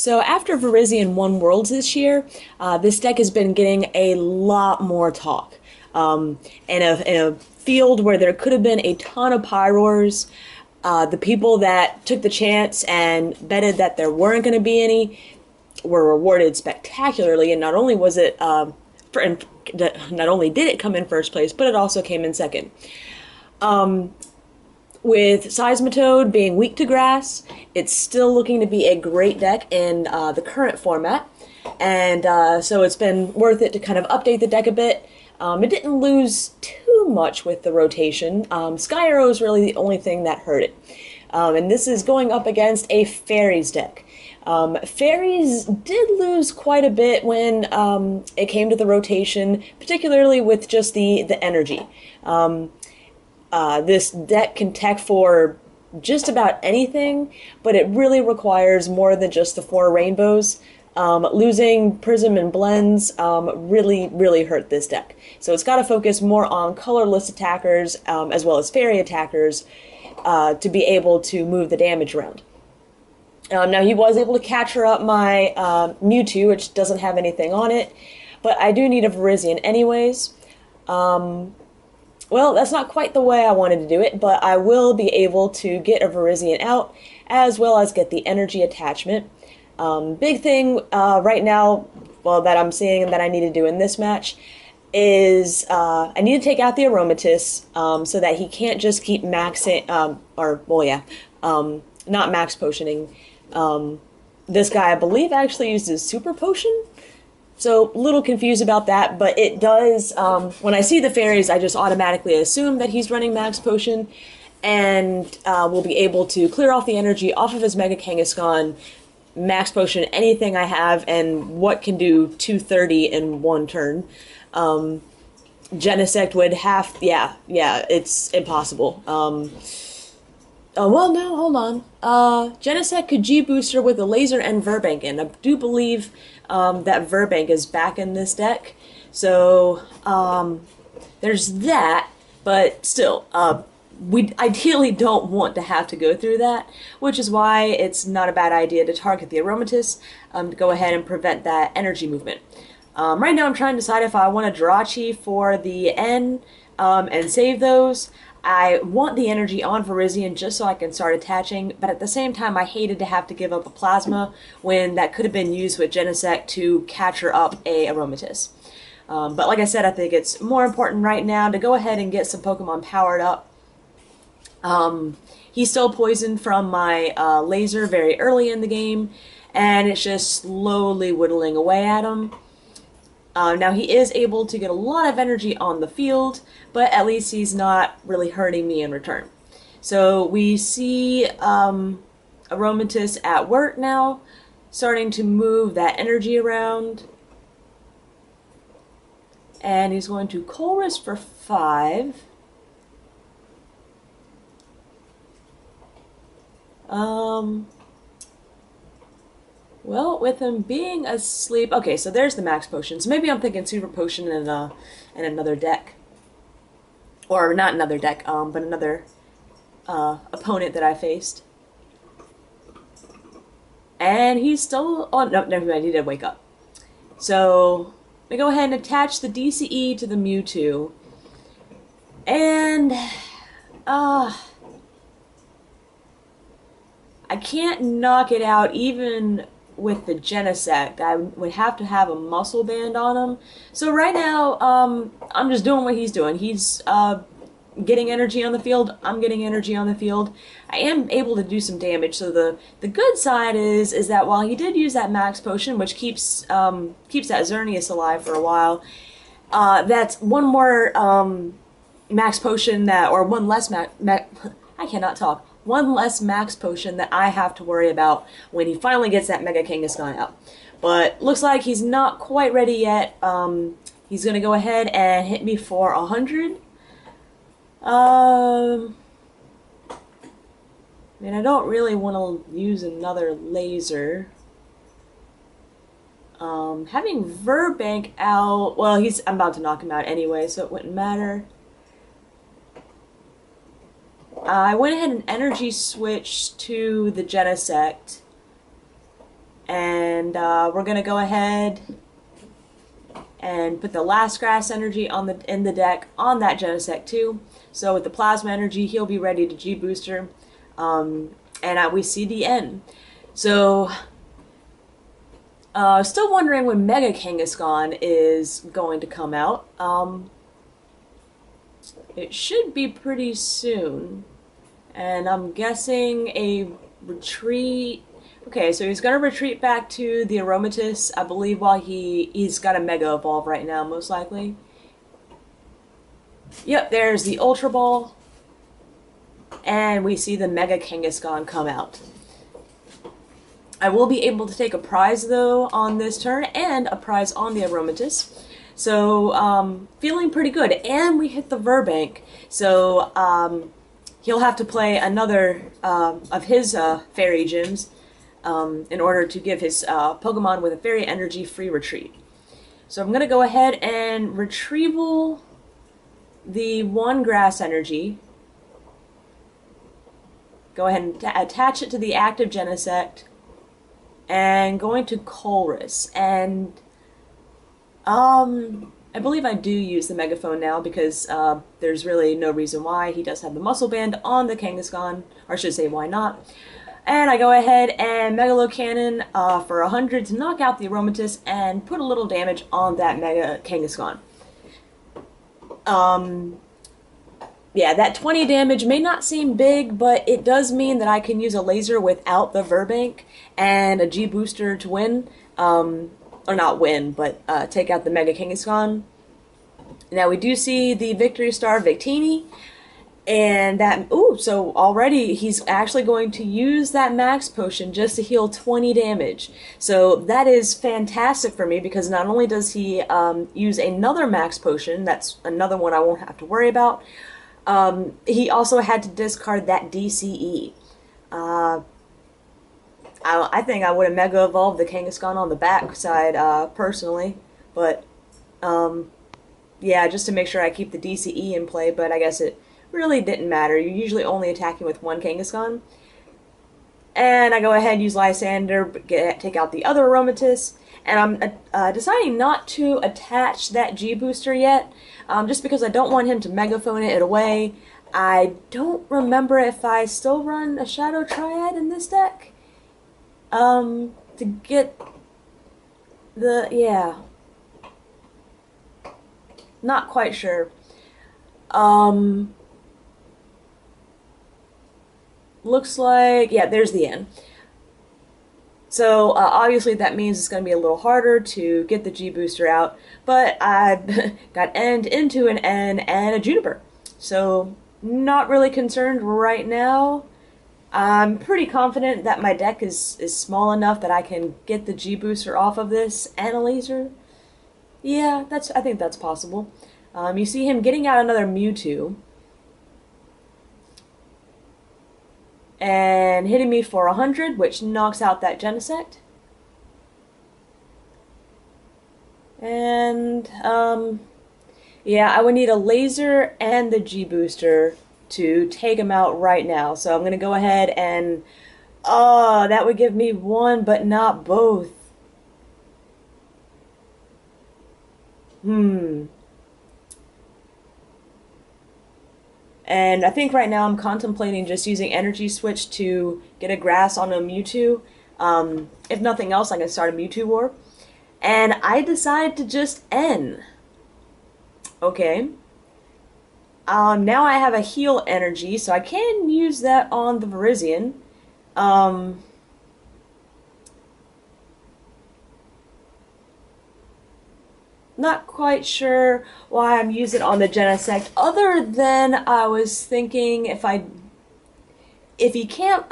So after Virizion won Worlds this year, this deck has been getting a lot more talk. In a field where there could have been a ton of Pyroars, the people that took the chance and betted that there weren't going to be any were rewarded spectacularly. And not only was it, not only did it come in first place, but it also came in second. With Seismitoad being weak to grass, it's still looking to be a great deck in the current format, and so it's been worth it to kind of update the deck a bit. It didn't lose too much with the rotation. Sky Arrow is really the only thing that hurt it, and this is going up against a Fairies deck. Fairies did lose quite a bit when it came to the rotation, particularly with just the energy. This deck can tech for just about anything, but it really requires more than just the 4 rainbows. Losing Prism and Blends really hurt this deck. So it's got to focus more on colorless attackers as well as fairy attackers to be able to move the damage around. Now he was able to capture up my Mewtwo, which doesn't have anything on it, but I do need a Virizion anyways. Well, that's not quite the way I wanted to do it, but I will be able to get a Virizion out, as well as get the energy attachment. Big thing right now, well, that I'm seeing and that I need to do in this match is I need to take out the Aromatisse so that he can't just keep maxing, not max potioning. This guy, I believe, actually uses Super Potion. So, a little confused about that, but it does, when I see the fairies, I just automatically assume that he's running Max Potion, and will be able to clear off the energy off of his Mega Kangaskhan, Max Potion anything I have, and what can do 230 in one turn. Genesect would have, yeah, it's impossible. Well, no, hold on. Genesect could G-Booster with a Laser and Virbank, and I do believe that Virbank is back in this deck. So, there's that, but still, we ideally don't want to have to go through that, which is why it's not a bad idea to target the Aromatisse to go ahead and prevent that energy movement. Right now I'm trying to decide if I want to Jirachi for the N and save those. I want the energy on Virizion just so I can start attaching, but at the same time I hated to have to give up a Plasma when that could have been used with Genesect to capture up a Aromatisse. But like I said, I think it's more important right now to go ahead and get some Pokemon powered up. He's still poisoned from my laser very early in the game, and it's just slowly whittling away at him. Now he is able to get a lot of energy on the field, but at least he's not really hurting me in return. So we see Aromatisse at work now, starting to move that energy around. And he's going to Colress for 5. Well, with him being asleep... Okay, so there's the Max Potion. So maybe I'm thinking Super Potion in another deck. Or not another deck, but another opponent that I faced. And he's still... Oh, no, never mind, he did wake up. So, we go ahead and attach the DCE to the Mewtwo. And... I can't knock it out even with the Genesect. I would have to have a muscle band on him. So right now, I'm just doing what he's doing. He's getting energy on the field. I'm getting energy on the field. I am able to do some damage. So the good side is that while he did use that Max Potion, which keeps that Xerneas alive for a while, that's one more Max Potion that, or one less I cannot talk. One less Max Potion that I have to worry about when he finally gets that Mega Kangaskhan out. But looks like he's not quite ready yet. He's going to go ahead and hit me for 100. I mean, I don't really want to use another laser. Having Virbank out... Well, I'm about to knock him out anyway, so it wouldn't matter. I went ahead and energy switched to the Genesect, and And we're gonna go ahead and put the last grass energy in the deck on that Genesect too. So with the plasma energy, he'll be ready to G booster, and we see the end. So still wondering when Mega Kangaskhan is going to come out. It should be pretty soon, and I'm guessing a retreat. Okay, so he's gonna retreat back to the Aromatisse, I believe, while he's got a Mega Evolve right now, most likely. Yep, there's the Ultra Ball, and we see the Mega Kangaskhan come out. I will be able to take a prize, though, on this turn, and a prize on the Aromatisse. So, feeling pretty good. And we hit the Verbank, so he'll have to play another of his fairy gyms in order to give his Pokemon with a fairy energy free retreat. So I'm going to go ahead and retrieval the one grass energy. Go ahead and attach it to the active Genesect. And going to Colress. And I believe I do use the Megaphone now because there's really no reason why. He does have the Muscle Band on the Kangaskhan, or I should say why not. And I go ahead and Megalo Cannon for 100 to knock out the Aromatisse and put a little damage on that Mega Kangaskhan. Yeah, that 20 damage may not seem big, but it does mean that I can use a laser without the Verbank and a G booster to win. Or not win, but take out the Mega Kangaskhan. Now we do see the Victory Star Victini, and that, ooh, so already he's actually going to use that Max Potion just to heal 20 damage. So that is fantastic for me because not only does he use another Max Potion, that's another one I won't have to worry about, he also had to discard that DCE. I think I would have Mega Evolved the Kangaskhan on the back side, personally, but, yeah, just to make sure I keep the DCE in play, but I guess it really didn't matter. You're usually only attacking with one Kangaskhan. And I go ahead and use Lysander, take out the other Aromatisse, and I'm deciding not to attach that G-Booster yet, just because I don't want him to Megaphone it away. I don't remember if I still run a Shadow Triad in this deck. To get the, yeah, not quite sure. Looks like, yeah, there's the N. So, obviously that means it's going to be a little harder to get the G-Booster out, but I got N'd into an N and a Juniper. So, not really concerned right now. I'm pretty confident that my deck is small enough that I can get the G-Booster off of this and a laser. Yeah, I think that's possible. You see him getting out another Mewtwo. And hitting me for 100, which knocks out that Genesect. And, yeah, I would need a laser and the G-Booster to take him out right now. So I'm going to go ahead and, that would give me one, but not both. And I think right now I'm contemplating just using Energy Switch to get a grass on a Mewtwo. If nothing else, I can start a Mewtwo War. And I decide to just N. Okay. Now I have a heal energy, so I can use that on the Virizion. Not quite sure why I'm using it on the Genesect, other than I was thinking if he can't,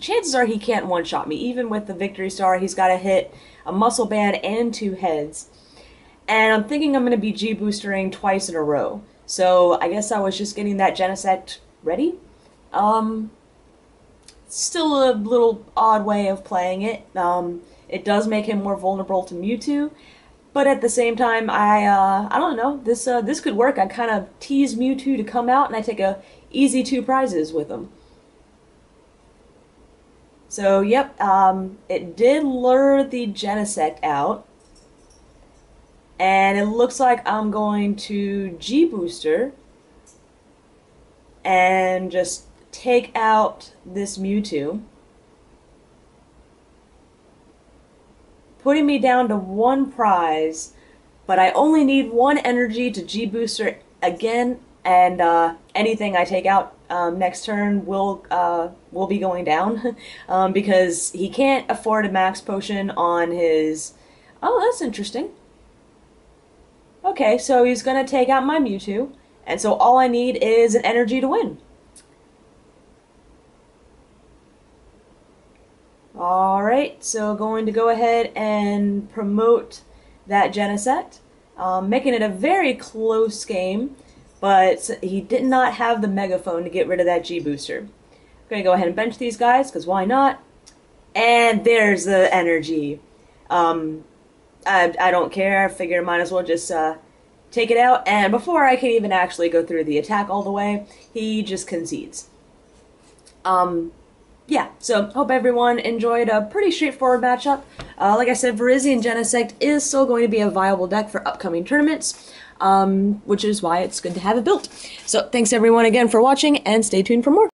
chances are he can't one-shot me. Even with the Victory Star, he's got to hit a Muscle Band and 2 heads. And I'm thinking I'm going to be G-boostering twice in a row. So I guess I was just getting that Genesect ready. Still a little odd way of playing it. It does make him more vulnerable to Mewtwo. But at the same time, I don't know, this could work. I kind of tease Mewtwo to come out, and I take a easy 2 prizes with him. So, yep, it did lure the Genesect out. And it looks like I'm going to G-Booster and just take out this Mewtwo, putting me down to one prize, but I only need one energy to G-Booster again, and anything I take out next turn will be going down because he can't afford a max potion on his... Oh, that's interesting. Okay, so he's gonna take out my Mewtwo, and so all I need is an energy to win. Alright, so going to go ahead and promote that Genesect, making it a very close game, but he did not have the megaphone to get rid of that G-Booster. I'm going to go ahead and bench these guys, because why not? And there's the energy. I don't care, I figure I might as well just take it out, and before I can even actually go through the attack all the way, he just concedes. Yeah, so hope everyone enjoyed a pretty straightforward matchup. Like I said, Virizion Genesect is still going to be a viable deck for upcoming tournaments, which is why it's good to have it built. So thanks everyone again for watching, and stay tuned for more.